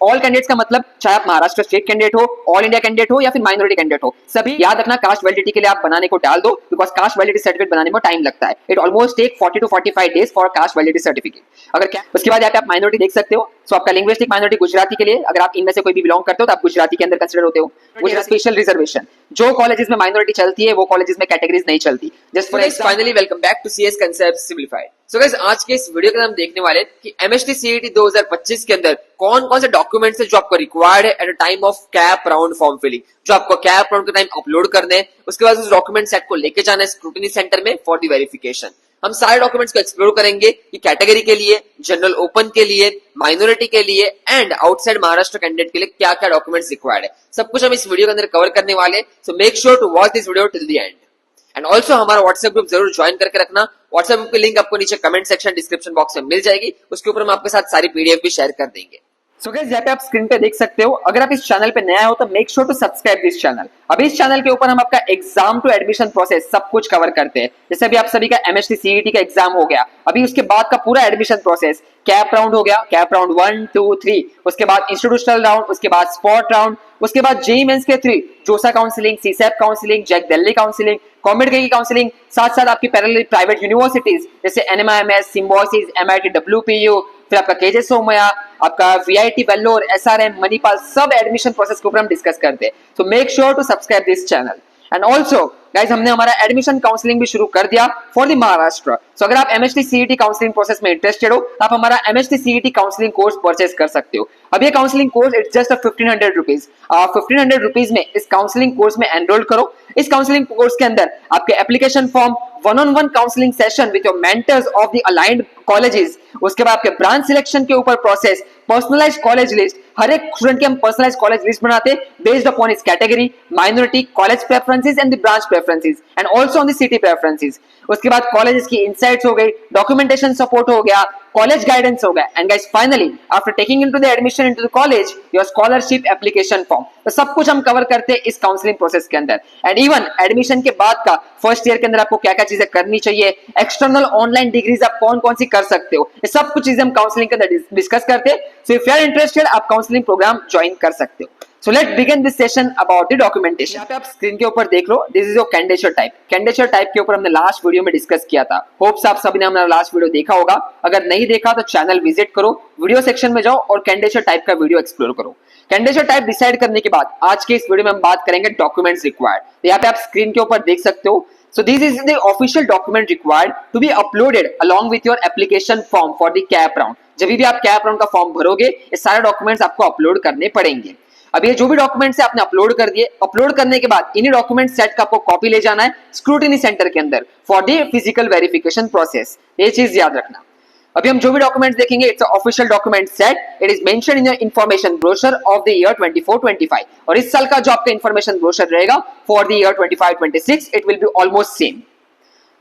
All candidates का मतलब चाहे आप महाराष्ट्र स्टेट कैंडिडेट हो, ऑल इंडिया कैंडिडेट हो या फिर माइनॉरिटी कैंडिडेट हो, सभी याद रखना कास्ट वैलिडिटी के लिए आप बनाने को डाल दो, बिकॉज कास्ट वैलिडिटी सर्टिफिकेट बनाने में टाइम लगता है। It almost take 40 to 45 days for caste validity certificate. अगर क्या उसके बाद यहाँ पे आप माइनॉरिटी देख सकते हो। सो आपका लिंग्विस्टिक माइनॉरिटी गुजराती के लिए, अगर आप इनमें से कोई भी बिलोंग करते हो तो आप गुजराती के अंदर कंसिडर होते हो। गुजरात स्पेशल रिजर्वेशन, जो कॉलेजेस में माइनॉरिटी चलती है वो कॉलेजेस में कैटेगरीज नहीं चलती। Just for finally welcome back to CS concept simplified. So guys, आज के इस वीडियो के अंदर हम देखने वाले हैं कि एमएचटी सीईटी 2025 के अंदर कौन कौन से डॉक्यूमेंट्स है जो आपको रिक्वायर्ड है at a time of cap round form filling, जो आपको कैप राउंड के टाइम अपलोड करने हैं। उसके बाद उस डॉक्यूमेंट सेट को लेके जाना है स्क्रूटनी सेंटर में फॉर द वेरिफिकेशन। हम सारे डॉक्यूमेंट्स को एक्सप्लोर करेंगे कि कैटेगरी के लिए, जनरल ओपन के लिए, माइनॉरिटी के लिए एंड आउटसाइड महाराष्ट्र कैंडिडेट के लिए क्या क्या डॉक्यूमेंट्स रिक्वायर्ड है, सब कुछ हम इस वीडियो के अंदर कवर करने वाले। So make sure to watch this video till the end. And also हमारा व्हाट्सएप ग्रुप जरूर ज्वाइन करके रखना। व्हाट्सएप ग्रुप की लिंक आपको नीचे कमेंट सेक्शन डिस्क्रिप्शन बॉक्स में मिल जाएगी। उसके ऊपर हम आपके साथ सारी पीडीएफ भी शेयर कर देंगे। सो गाइस, यहाँ पे आप स्क्रीन पे देख सकते हो। अगर आप इस चैनल पे नया हो तो make sure to subscribe this channel. अभी इस चैनल के ऊपर हम आपका एग्जाम टू एडमिशन प्रोसेस सब कुछ कवर करते हैं। जैसे अभी आप सभी का एमएचटी सीईटी का एग्जाम हो गया, अभी उसके बाद का पूरा एडमिशन प्रोसेस, कैप राउंड हो गया, कैप राउंड 1 2 3, उसके बाद इंस्टीट्यूशनल राउंड, उसके बाद स्पॉट राउंड, उसके बाद जेई मेंस के 3, JoSAA counselling, CSAB counselling, JAC Delhi counselling, COMEDK की काउंसलिंग, साथ साथ आपकी पैरेलल प्राइवेट यूनिवर्सिटीज जैसे एनएमआईएमएस, सिम्बोसिस, एमआईटी डब्ल्यूपीयू, फिर आपका केजे सोमया, आपका वीआईटी वेल्लोर, एसआरएम, मणिपाल, सब एडमिशन प्रोसेस के ऊपर हम डिस्कस करते हैं। So make sure to subscribe this channel. And also guys, हमने हमारा एडमिशन काउंसलिंग भी शुरू कर दिया फॉर द महाराष्ट्र। सो अगर आप एमएचटी सीईटी काउंसलिंग प्रोसेस में इंटरेस्टेड हो तो आप हमारा MHT CET counselling course purchase कर सकते हो। अब ये counselling course it's just 1500 rupees. 1500 rupees में इस काउंसलिंग कोर्स में एनरोल करो। इस काउंसलिंग कोर्स के अंदर आपके application form, one on one counselling session with your mentors of the aligned colleges, उसके बाद आपके ब्रांच सिलेक्शन के ऊपर प्रोसेस, पर्सनलाइज्ड कॉलेज लिस्ट, हर एक स्टूडेंट की हम पर्सनलाइज्ड कॉलेज लिस्ट बनाते हैं बेस्ड अपॉन इस category, minority, college preferences and the branch preferences and also on the city preferences. उसके बाद कॉलेजेस की इनसाइट्स हो गई, डॉक्यूमेंटेशन सपोर्ट हो गया, कॉलेज गाइडेंस हो गया, and guys finally after taking into the admission into the college your scholarship application form. तो सब कुछ हम कवर करते हैं इस काउंसलिंग प्रोसेस के अंदर। एंड इवन एडमिशन के बाद का फर्स्ट ईयर के अंदर आपको क्या क्या चीजें करनी चाहिए, एक्सटर्नल ऑनलाइन डिग्रीज आप कौन कौन सी कर सकते हो, ये सब कुछ चीजें हम काउंसलिंग के अंदर डिस्कस करते हैं। So if you are interested, आप काउंसलिंग प्रोग्राम ज्वाइन कर सकते हो। So let's begin this session about the documentation. यहाँ पे आप स्क्रीन के ऊपर देख लो, this is your candidature type. Candidature type के ऊपर हमने लास्ट वीडियो में डिस्कस किया था। होप्स आप सभी ने हमारा लास्ट वीडियो देखा होगा। अगर नहीं देखा तो चैनल विजिट करो, वीडियो सेक्शन में जाओ और कैंडिडेचर टाइप का वीडियो एक्सप्लोर करो। कैंडिडेचर टाइप डिसाइड करने के बाद आज के इस वीडियो में हम बात करेंगे डॉक्यूमेंट्स रिक्वायर्ड। तो यहाँ पे आप स्क्रीन के ऊपर देख सकते हो। So this is the official document required to be uploaded along with your application form for the cap round. जब भी आप कैप राउंड का फॉर्म भरोगे, ये सारे डॉक्यूमेंट्स आपको अपलोड करने पड़ेंगे। अब ये जो भी डॉक्यूमेंट्स है आपने अपलोड कर दिए, अपलोड करने के बाद इन्हीं डॉक्यूमेंट सेट का आपको कॉपी ले जाना है स्क्रूटिनी सेंटर के अंदर for the physical verification process. ये चीज याद रखना। अभी हम जो भी डॉक्यूमेंट्स देखेंगे, it's official document set, it is mention in your information brochure of the year 24-25। और इस साल का जो आपका इंफॉर्मेशन ब्रोशर रहेगा for the year 25-26, it will be almost same.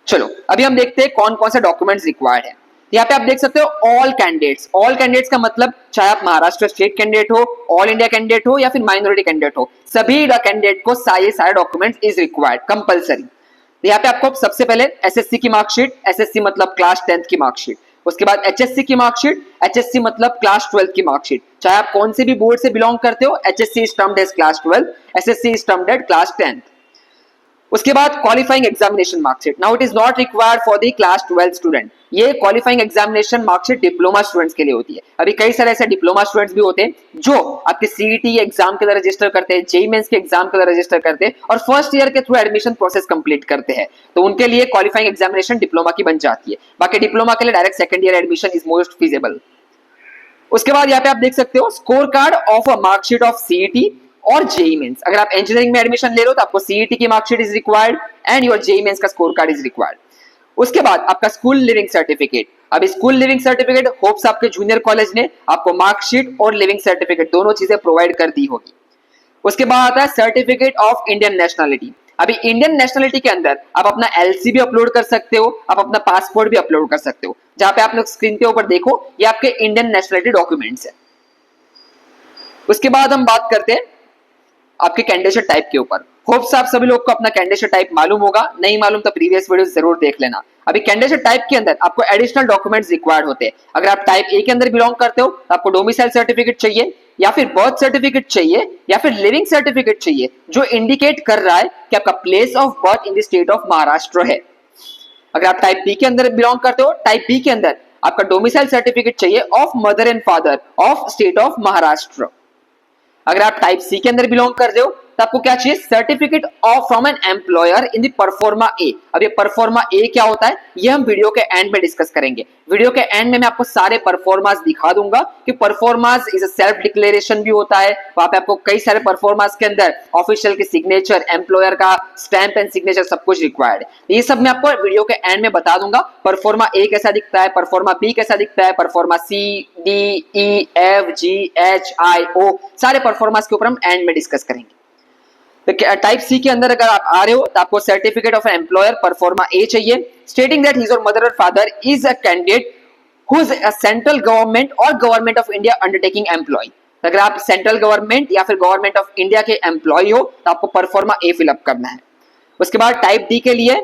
चलो अभी हम देखते हैं कौन कौन से डॉक्यूमेंट्स रिक्वायर्ड है। यहाँ पे आप देख सकते हो ऑल कैंडिडेट्स। ऑल कैंडिडेट्स का मतलब चाहे आप महाराष्ट्र स्टेट कैंडिडेट हो, ऑल इंडिया कैंडिडेट हो या फिर माइनॉरिटी कैंडिडेट हो, सभी कैंडिडेट को सारे डॉक्यूमेंट्स इज रिक्वायर्ड कंपलसरी। यहाँ पे आपको सबसे पहले एसएससी की मार्कशीट, एसएससी मतलब क्लास 10th की मार्कशीट, उसके बाद एचएससी की मार्कशीट, एचएससी मतलब क्लास 12th की मार्कशीट। चाहे आप कौन से भी बोर्ड से बिलोंग करते हो, HSC is termed as class 12, SSC is termed as class 10th। उसके बाद qualifying examination marksheet. Now it is not required for the class 12 student. ये qualifying examination marksheet diploma students के लिए होती है। अभी कई सारे ऐसे डिप्लोमा स्टूडेंट्स भी होते हैं जो आपके सीईटी एग्जाम के लिए रजिस्टर करते हैं, जेईई मेंस के एग्जाम के लिए रजिस्टर करते हैं और फर्स्ट ईयर के थ्रू एडमिशन प्रोसेस कंप्लीट करते हैं, तो उनके लिए क्वालिफाइंग एग्जामिनेशन डिप्लोमा की बन जाती है। बाकी डिप्लोमा के लिए direct second year admission is most feasible. उसके बाद यहाँ पे आप देख सकते हो score card of a marksheet of CET और जेईई मेंस। अगर आप इंजीनियरिंग में एडमिशन ले रहे हो तो आपको सीईटी की marksheet is required and your JEE mains का स्कोर कार्ड इज रिक्वायर्ड। उसके बाद आपका स्कूल लिविंग सर्टिफिकेट। अब स्कूल लिविंग सर्टिफिकेट होप्स आपके जूनियर कॉलेज ने आपको मार्कशीट और लिविंग सर्टिफिकेट दोनों चीजें प्रोवाइड कर दी होगी। उसके बाद आता है सर्टिफिकेट ऑफ इंडियन नेशनलिटी। अभी इंडियन नेशनलिटी के अंदर आप अपना एलसी भी अपलोड कर सकते हो, आप अपना पासपोर्ट भी अपलोड कर सकते हो। जहां पे आप लोग स्क्रीन के ऊपर देखो, ये आपके इंडियन नेशनलिटी डॉक्यूमेंट्स है। उसके बाद हम बात करते हैं आपके कैंडिडेचर टाइप के ऊपर। होप्स आप सभी लोग को अपना कैंडिडेचर टाइप मालूम होगा, नहीं मालूम तो प्रीवियस वीडियो जरूर देख लेना। अभी कैंडिडेचर टाइप के अंदर आपको एडिशनल डॉक्यूमेंट्स रिक्वायर्ड होते हैं। अगर आप टाइप ए के अंदर बिलोंग करते हो तो आपको डोमिसाइल सर्टिफिकेट चाहिए, या फिर बर्थ सर्टिफिकेट चाहिए या फिर लिविंग सर्टिफिकेट चाहिए जो इंडिकेट कर रहा है कि आपका place of birth in the state of Maharashtra है। अगर आप टाइप बी के अंदर बिलोंग करते हो, टाइप बी के अंदर आपका डोमिसाइल सर्टिफिकेट चाहिए of mother and father of state of Maharashtra. अगर आप टाइप सी के अंदर बिलोंग करते हो तो आपको क्या चाहिए, certificate of from an employer in the proforma A. अब ये परफॉर्मा ए क्या होता है ये हम वीडियो के एंड में डिस्कस करेंगे। वीडियो के एंड में मैं आपको सारे परफॉर्मास दिखा दूंगा कि परफॉर्मास इज अ सेल्फ डिक्लेरेशन भी होता है, वहां पे आपको कई सारे परफॉर्मास के अंदर ऑफिशियल के सिग्नेचर, एम्प्लॉयर का स्टैंप एंड सिग्नेचर सब कुछ रिक्वायर्ड है। ये सब मैं आपको वीडियो के एंड में बता दूंगा। परफॉर्मा ए कैसा दिखता है, परफॉर्मा बी कैसा दिखता है, परफॉर्मा सी, डी, ई, एफ, जी, एच, आई, ओ, सारे परफॉर्मास के ऊपर हम एंड में डिस्कस करेंगे। तो टाइप सी के अंदर अगर आप आ रहे हो तो आपको certificate of employer proforma A चाहिए, स्टेटिंग दैट हिज और मदर और father is a candidate who is a central government और government of India undertaking employ. अगर आप सेंट्रल गवर्नमेंट या फिर गवर्नमेंट ऑफ इंडिया के एम्प्लॉय हो तो आपको परफॉर्मा ए फिलअप करना है। उसके बाद टाइप डी के लिए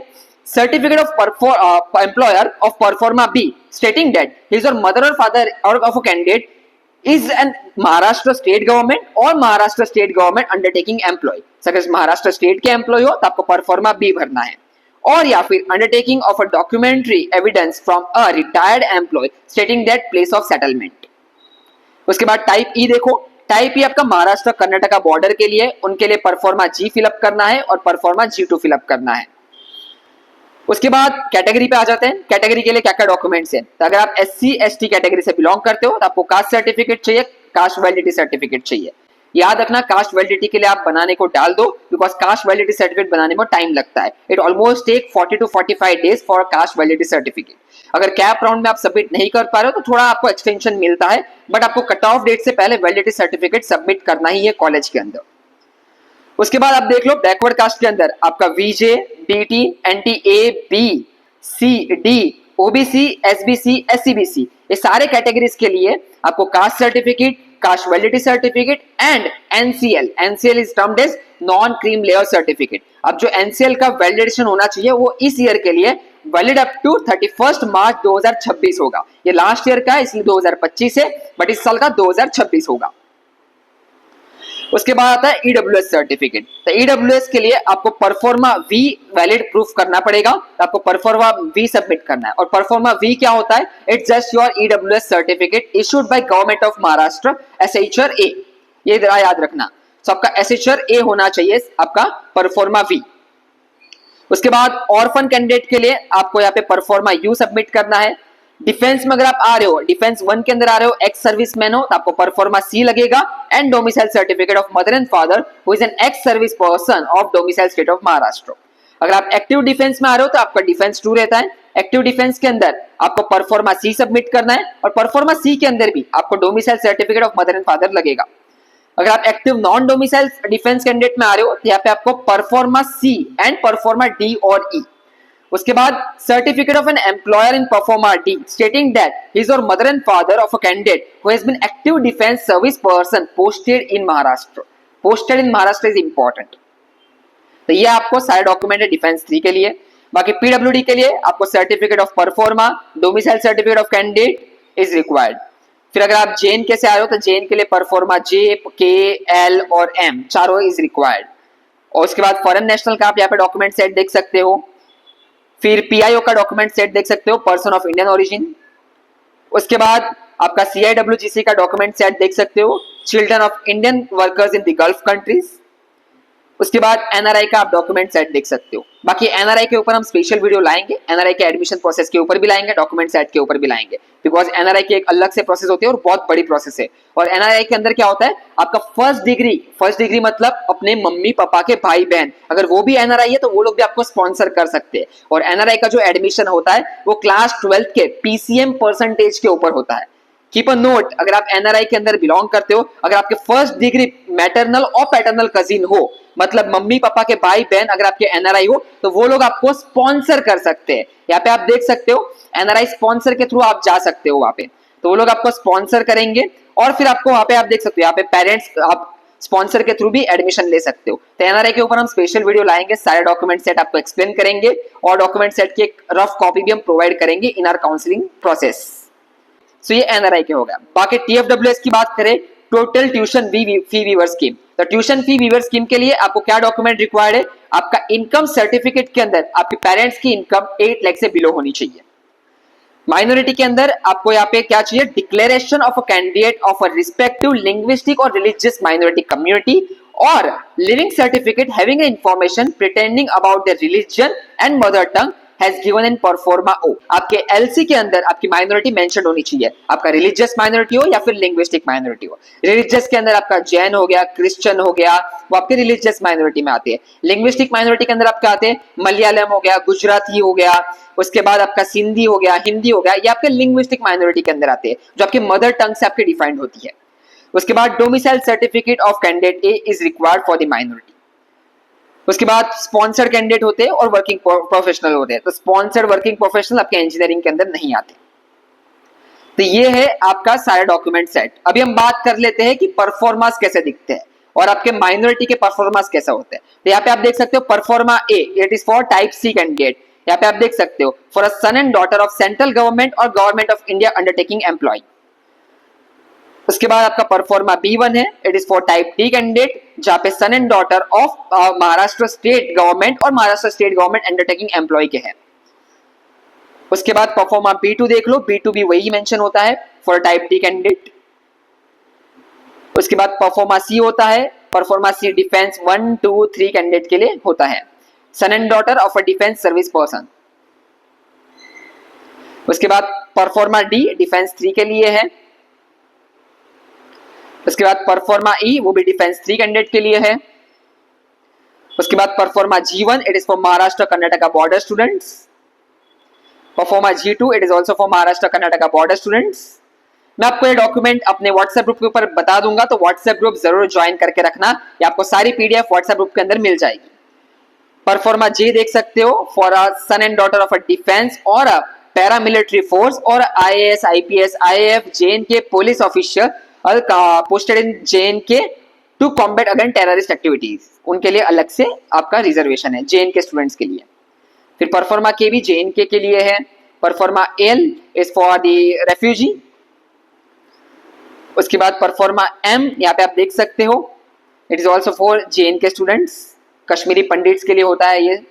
certificate of employer of proforma B stating that his और मदर और father of a candidate is an Maharashtra state government और Maharashtra state government undertaking employee। अगर महाराष्ट्र स्टेट के एम्प्लॉय हो तो आपको परफॉर्मा बी भरना है, और या फिर undertaking of a documentary evidence from a retired employ stating that place of settlement. उसके बाद टाइप ई देखो, टाइप ई आपका महाराष्ट्र कर्नाटका बॉर्डर के लिए, उनके लिए परफॉर्मा जी फिलअप करना है और परफॉर्मा जी2 फिलअप करना है। उसके बाद कैटेगरी पे आ जाते हैं, कैटेगरी के लिए क्या क्या डॉक्यूमेंट्स हैं। तो अगर आप एससी एसटी कैटेगरी से बिलोंग करते हो तो आपको कास्ट सर्टिफिकेट चाहिए, कास्ट वैलिडिटी सर्टिफिकेट चाहिए। याद रखना कास्ट वैलिडिटी के लिए आप बनाने को डाल दो, बिकॉज कास्ट वैलिडिटी सर्टिफिकेट बनाने में टाइम लगता है। It almost take 40 to 45 days for caste validity certificate. अगर कैप राउंड में आप सबमिट नहीं कर पा रहे हो तो थोड़ा आपको एक्सटेंशन मिलता है, बट आपको कट ऑफ डेट से पहले वैलिडिटी सर्टिफिकेट सबमिट करना ही है कॉलेज के अंदर। उसके बाद आप देख लो बैकवर्ड कास्ट के अंदर आपका VJ, BT, NT A, B, C, D, OBC, SBC, SCBC, ये सारे कैटेगरीज के लिए आपको caste certificate, caste validity certificate and NCL, NCL is termed as non cream layer certificate. अब जो एनसीएल का वैलिडेशन होना चाहिए वो इस ईयर के लिए वैलिड अप टू 31 मार्च 2026 होगा। ये लास्ट ईयर का है इसलिए 2025 है, बट इस साल का 2026 होगा। उसके बाद आता है ईडब्ल्यूएस सर्टिफिकेट। तो ईडब्ल्यूएस के लिए आपको परफॉर्मा वी वैलिड प्रूफ करना पड़ेगा, तो आपको परफॉर्मा वी सबमिट करना है। और परफॉर्मा वी क्या होता है, it's just your EWS certificate issued by government of Maharashtra, SHR A, ये जरा याद रखना। तो आपका एसएचआर ए होना चाहिए आपका परफॉर्मा वी। उसके बाद ऑर्फन कैंडिडेट के लिए आपको यहाँ पे परफॉर्मा यू सबमिट करना है। डिफेंस में अगर आप आ रहे हो, डिफेंस 1 के अंदर आ रहे हो, एक्स सर्विस मैन हो तो आपको परफॉर्मा सी लगेगा and domicile certificate of mother and father who is an ex service person of domicile state of Maharashtra. अगर आप एक्टिव डिफेंस में आ रहे हो तो आपका डिफेंस 2 रहता है। एक्टिव डिफेंस के अंदर आपको परफॉर्मा सी सबमिट करना है और परफॉर्मा सी के अंदर भी आपको domicile certificate of mother and father लगेगा। अगर आप active non domicile defence candidate में आ रहे हो तो यहाँ पे आपको proforma C and proforma D और ई। उसके बाद certificate of an employer in proforma D stating that his और mother and father of a candidate who has been active defence service person posted in Maharashtra. Posted in Maharashtra is important. तो ये आपको सारे document है defence 3 के लिए। बाकी PWD के लिए आपको certificate of pro forma, domicile certificate of candidate is required. फिर अगर आप जेन के से आ रहे हो तो जेन के लिए परफॉर्मा जे, के, एल और एम चारों इज रिक्वायर्ड। और उसके बाद फॉरेन नेशनल का आप यहाँ पे डॉक्यूमेंट सेट देख सकते हो। फिर पीआईओ का डॉक्यूमेंट सेट देख सकते हो, पर्सन ऑफ इंडियन ओरिजिन। उसके बाद आपका सीआईडब्ल्यूजीसी का डॉक्यूमेंट सेट देख सकते हो, children of Indian workers in the gulf countries. उसके बाद एनआरआई का आप डॉक्यूमेंट सेट देख सकते हो। बाकी एनआरआई के ऊपर हम स्पेशल वीडियो लाएंगे, एनआरआई के एडमिशन प्रोसेस के ऊपर भी लाएंगे, डॉक्यूमेंट सेट के ऊपर भी लाएंगे, बिकॉज एनआरआई की एक अलग से प्रोसेस होती है और बहुत बड़ी प्रोसेस है। और एनआरआई के अंदर क्या होता है, आपका फर्स्ट डिग्री मतलब अपने मम्मी पापा के भाई बहन, अगर वो भी एनआरआई है तो वो लोग भी आपको स्पॉन्सर कर सकते हैं। और एनआरआई का जो एडमिशन होता है वो क्लास 12 के पीसीएम परसेंटेज के ऊपर होता है। कीप अ नोट, अगर आप एनआरआई के अंदर बिलोंग करते हो, अगर आपके फर्स्ट डिग्री मैटरनल और पैटर्नल कजिन हो, मतलब मम्मी पापा के भाई बहन अगर आपके एनआरआई हो तो वो लोग आपको स्पॉन्सर कर सकते हैं। यहाँ पे आप देख सकते हो एनआरआई स्पॉन्सर के थ्रू आप जा सकते हो वहां पे, तो वो लोग आपको स्पॉन्सर करेंगे और फिर आपको वहां पे आप देख सकते हो यहाँ पे पेरेंट्स आप स्पॉन्सर के थ्रू भी एडमिशन ले सकते हो। तो एनआरआई के ऊपर हम स्पेशल वीडियो लाएंगे, सारे डॉक्यूमेंट सेट आपको एक्सप्लेन करेंगे और डॉक्यूमेंट सेट की एक रफ कॉपी भी हम प्रोवाइड करेंगे इन आवर काउंसलिंग प्रोसेस। सो ये एनआरआई के हो गया। बाकी टीएफडब्ल्यूएस की बात करें, total tuition fee waiver scheme. तो ट्यूशन फी वीवर स्कीम के लिए आपको क्या डॉक्यूमेंट रिक्वायर्ड है? आपका इनकम सर्टिफिकेट के अंदर आपके पेरेंट्स की इनकम 8 लाख से बिलो होनी चाहिए। माइनॉरिटी के अंदर आपको यहाँ पे क्या चाहिए? Declaration of a candidate of a respective linguistic और रिलीजियस माइनॉरिटी कम्युनिटी और living certificate having information pretending about the religion and mother tongue has given in proforma O. आपके एलसी के अंदर आपकी माइनॉरिटी मेंशन होनी चाहिए, आपका रिलीजियस माइनॉरिटी हो या फिर लिंग्विस्टिक माइनॉरिटी हो। रिलीजियस के अंदर आपका जैन हो गया, क्रिश्चियन हो गया, वो आपके रिलीजियस माइनॉरिटी में आते हैं। लिंग्विस्टिक माइनॉरिटी के अंदर आपके आते हैं मलयालम हो गया, गुजराती हो गया, उसके बाद आपका सिंधी हो गया, हिंदी हो गया, ये आपके लिंग्विस्टिक माइनॉरिटी के अंदर आते हैं जो आपके मदर टंग से आपके डिफाइंड होती है। उसके बाद domicile certificate of candidate A is required for the minority. उसके बाद स्पॉन्सर्ड कैंडिडेट होते हैं और वर्किंग प्रोफेशनल होते हैं। तो स्पॉन्सर्ड वर्किंग प्रोफेशनल आपके इंजीनियरिंग के अंदर नहीं आते। तो ये है आपका सारा डॉक्यूमेंट सेट। अभी हम बात कर लेते हैं कि परफॉर्मेंस कैसे दिखते हैं और आपके माइनॉरिटी के परफॉर्मेंस कैसा होता है। तो यहाँ पे आप देख सकते हो proforma A, it is for type C candidate. यहाँ पे आप देख सकते हो for a son and daughter of central government और government of India undertaking employ. उसके बाद आपका परफॉर्मा B1 है, it is for type D candidate जहां पे son and daughter of Maharashtra state government और Maharashtra state government undertaking employ के हैं। उसके बाद परफॉर्मा B2 देख लो, B2 भी वही मेंशन होता है फॉर टाइप डी कैंडिडेट। उसके बाद परफॉर्मा C होता है, परफॉर्मा C डिफेंस 1, 2, 3 कैंडिडेट के लिए होता है, son and daughter of a defence service person. उसके बाद परफॉर्मा D डिफेंस 3 के लिए है। उसके बाद परफॉर्मा ई, वो भी डिफेंस 3 कैंडिडेट के लिए है। उसके बाद pro forma G1, it is for Maharashtra Karnataka border students. Pro forma G2, it is also for Maharashtra Karnataka border students. मैं आपको ये डॉक्यूमेंट अपने व्हाट्सएप ग्रुप के ऊपर बता दूंगा, तो व्हाट्सएप ग्रुप जरूर ज्वाइन करके रखना, ये आपको सारी पीडीएफ व्हाट्सएप ग्रुप के अंदर मिल जाएगी। परफॉर्मा J देख सकते हो for a son and daughter of a defence और अ पैरामिलिट्री फोर्स और IAS, IPS, IAF, JNK police officer posted in JNK to combat against terrorist activities, उनके लिए अलग से आपका रिजर्वेशन है JNK स्टूडेंट्स के लिए। फिर परफॉर्मा K भी JNK के लिए है। Pro forma L is for the refugee. उसके बाद परफॉर्मा M, यहाँ पे आप देख सकते हो, it is also for JNK students, Kashmiri pandits के लिए होता है ये।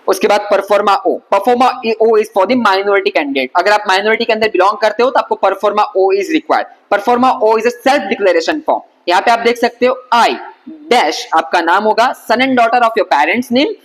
उसके बाद pro forma O, pro forma O is for the minority candidate. अगर आप माइनॉरिटी के अंदर बिलोंग करते हो तो आपको pro forma O is required. Pro forma O is a self declaration form. यहाँ पे आप देख सकते हो I डैश आपका नाम होगा, son and daughter of your parents name,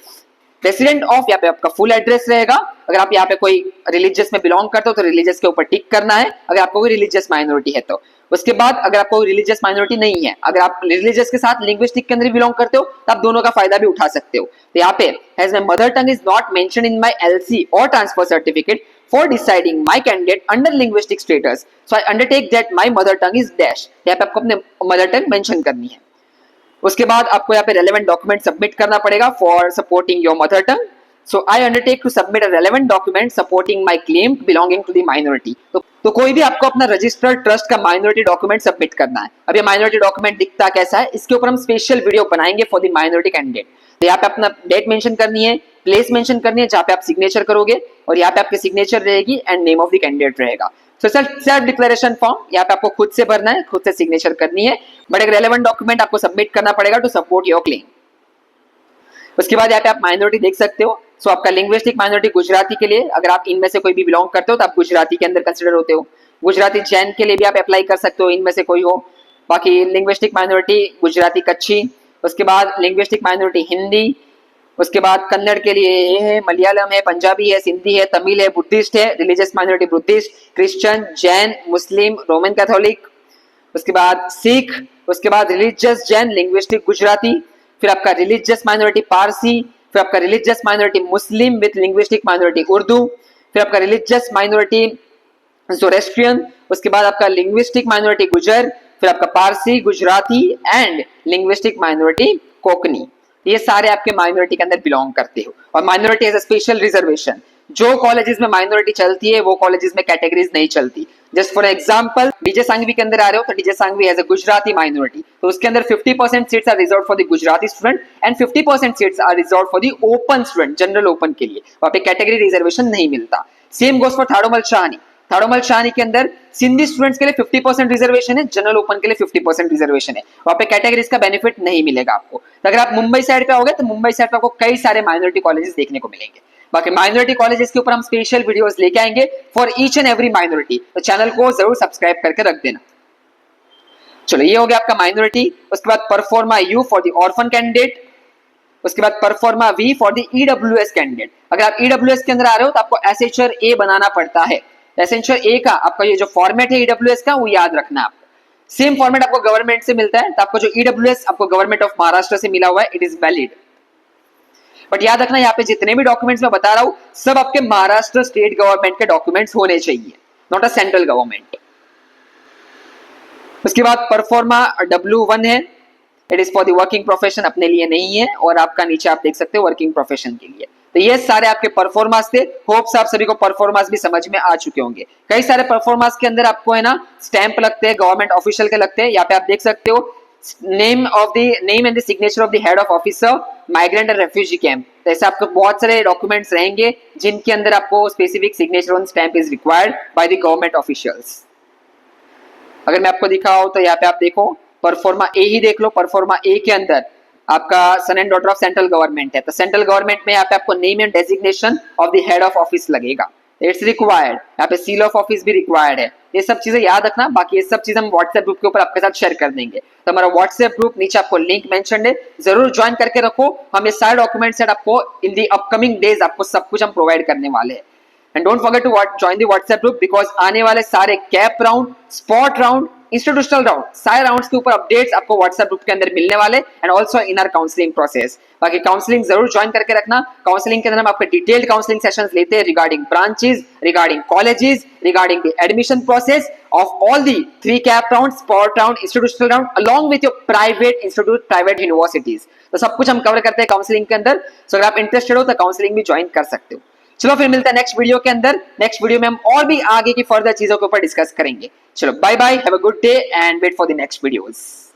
resident of, यहाँ पे आपका फुल एड्रेस रहेगा। अगर आप यहाँ पे कोई रिलीजियस में बिलोंग करते हो तो रिलीजियस के ऊपर टिक करना है, अगर आपको कोई रिलीजियस माइनॉरिटी है तो। उसके बाद अगर आपको रिलीजियस माइनॉरिटी नहीं है, अगर आप रिलीजियस के साथ लिंग्विस्टिक के अंदर बिलोंग करते हो तो आप दोनों का फायदा भी उठा सकते हो। तो यहाँ पे has my mother tongue is not mentioned in my LC और transfer certificate for deciding my candidate under linguistic status, so I undertake that my mother tongue is dash. यहाँ पे आपको अपने मदर टंग मेंशन करनी है। उसके बाद आपको यहाँ पे रेलेवेंट डॉक्यूमेंट सबमिट करना पड़ेगा for supporting your mother tongue. So I undertake to submit a relevant document supporting my claim belonging to the minority. तो कोई भी आपको अपना रजिस्टर्ड ट्रस्ट का माइनॉरिटी डॉक्यूमेंट सबमिट करना है। अब ये माइनॉरिटी डॉक्यूमेंट दिखता कैसा है, इसके ऊपर हम स्पेशल वीडियो बनाएंगे फॉर द माइनॉरिटी कैंडिडेट। तो यहाँ पे अपना डेट मेंशन करनी है, प्लेस मेंशन करनी है जहाँ पे आप सिग्नेचर करोगे, और यहाँ पे आपकी सिग्नेचर रहेगी and name of the candidate रहेगा। सो सेल्फ डिक्लेरेशन फॉर्म यहाँ पे आपको खुद से भरना है, खुद से सिग्नेचर करनी है, बट एक रेलेवेंट डॉक्यूमेंट आपको सबमिट करना पड़ेगा टू सपोर्ट योर क्लेम। उसके बाद यहाँ पे आप माइनॉरिटी देख सकते हो। सो आपका लिंग्विस्टिक माइनॉरिटी गुजराती के लिए, अगर आप इनमें से कोई भी बिलोंग करते हो तो आप गुजराती के अंदर कंसिडर होते हो। गुजराती जैन के लिए भी आप अप्लाई कर सकते हो, इनमें से कोई हो। बाकी लिंग्विस्टिक माइनॉरिटी गुजराती कच्छी, उसके बाद लिंग्विस्टिक माइनॉरिटी हिंदी, उसके बाद कन्नड़ के लिए ये है, मलयालम है, पंजाबी है, सिंधी है, तमिल है, बुद्धिस्ट है, religious minority Buddhist, Christian, Jain, Muslim, Roman Catholic, उसके बाद सिख, उसके बाद रिलीजियस जैन, लिंग्विस्टिक गुजराती, फिर आपका रिलीजियस माइनॉरिटी पारसी, फिर आपका religious minority Muslim with linguistic minority Urdu, फिर आपका रिलीजियस माइनॉरिटी ज़ोरेस्ट्रियन, उसके बाद आपका लिंग्विस्टिक माइनॉरिटी गुजर, फिर आपका Parsi, Gujarati and linguistic minority Konkani. ये सारे आपके माइनॉरिटी के अंदर बिलोंग करते हो। और minority as a special reservation, जो कॉलेजेस में माइनॉरिटी चलती है वो कॉलेजेस में कैटेगरीज नहीं चलती। Just for example DJ Sanghvi के अंदर आ रहे हो तो DJ Sanghvi has a Gujarati minority, तो उसके अंदर 50% seats are reserved for the Gujarati student and 50% seats are reserved for the open student, general open के लिए। वहां पे कैटेगरी रिजर्वेशन नहीं मिलता। Same goes for Thadomal Shahani, Thadomal शानी के अंदर सिंधी स्टूडेंट्स के लिए 50% रिजर्वेशन है, जनरल ओपन के लिए 50% रिजर्वेशन है। वहां पे कैटेगरीज का बेनिफिट नहीं मिलेगा आपको। तो अगर आप मुंबई साइड पे आओगे तो मुंबई साइड पे आपको कई सारे माइनॉरिटी कॉलेजेस देखने को मिलेंगे। बाकी माइनॉरिटी कॉलेजेस के ऊपर हम स्पेशल वीडियोस लेके आएंगे for each and every minority, तो चैनल को जरूर सब्सक्राइब करके रख देना। चलो ये हो गया आपका माइनॉरिटी। उसके बाद proforma U for the orphan candidate, उसके बाद proforma V for the EWS candidate. अगर आप ईडब्ल्यूएस के अंदर आ रहे हो तो आपको एसेंचर ए बनाना पड़ता है। एसेंचर ए का आपका ये जो फॉर्मेट है ईडब्ल्यूएस का वो याद रखना है आपको। सेम फॉर्मेट आपको गवर्नमेंट से मिलता है, तो आपको जो ईडब्ल्यूएस आपको गवर्नमेंट ऑफ महाराष्ट्र से मिला हुआ है, इट इज वैलिड। बट याद रखना यहाँ पे जितने भी डॉक्यूमेंट्स मैं बता रहा हूं सब आपके महाराष्ट्र स्टेट गवर्नमेंट के डॉक्यूमेंट्स होने चाहिए, नॉट अ सेंट्रल गवर्नमेंट। उसके बाद परफॉर्मा W1 है, it is for the working profession, अपने लिए नहीं है। और आपका नीचे आप देख सकते हो वर्किंग प्रोफेशन के लिए। तो ये सारे आपके परफॉर्मेंस थे। होप्स आप सभी को परफॉर्मेंस भी समझ में आ चुके होंगे। कई सारे परफॉर्मेंस के अंदर आपको है ना स्टैंप लगते हैं, गवर्नमेंट ऑफिशियल के लगते हैं। यहाँ पे आप देख सकते हो name and the signature of the head of officer migrant and refugee camp. तो ऐसे आपको बहुत सारे डॉक्यूमेंट्स रहेंगे जिनके अंदर आपको specific signature on stamp is required by the government officials. अगर मैं आपको दिखाऊं तो यहाँ पे आप देखो परफॉर्मा ए ही देख लो। परफॉर्मा ए के अंदर आपका son and daughter of central government है, तो सेंट्रल गवर्नमेंट में यहाँ पे आपको name and designation of the head of office लगेगा, इट्स रिक्वायर्ड। यहाँ पे सील ऑफ ऑफिस भी रिक्वायर्ड है। ये सब चीजें याद रखना। बाकी ये सब चीज हम व्हाट्सएप ग्रुप के ऊपर आपके साथ शेयर कर देंगे। तो हमारा व्हाट्सएप ग्रुप नीचे आपको लिंक मेंशन है, जरूर ज्वाइन करके रखो। हम ये सारे डॉक्यूमेंट सेट आपको इन दी अपकमिंग डेज आपको सब कुछ हम प्रोवाइड करने वाले हैं। And don't forget to join the WhatsApp group because आने वाले सारे CAP round, spot round, institutional round, सारे राउंड्स के ऊपर अपडेट्स आपको व्हाट्सएप ग्रुप के अंदर मिलने वाले and also in are counselling process. बाकी काउंसलिंग जरूर ज्वाइन करके रखना। काउंसलिंग के अंदर हम आपके डिटेल्ड काउंसलिंग सेशंस लेते हैं regarding branches, regarding colleges, regarding the admission process of all the 3 cap round, spot round, institutional round along with your private institute, private universities. तो सब कुछ हम कवर करते हैं काउंसलिंग के अंदर। सो अगर आप इंटरेस्टेड हो तो काउंसलिंग भी ज्वाइन कर सकते हो। चलो फिर मिलता है नेक्स्ट वीडियो के अंदर। नेक्स्ट वीडियो में हम और भी आगे की फर्दर चीजों के ऊपर डिस्कस करेंगे। चलो bye bye, have a good day and wait for the next videos.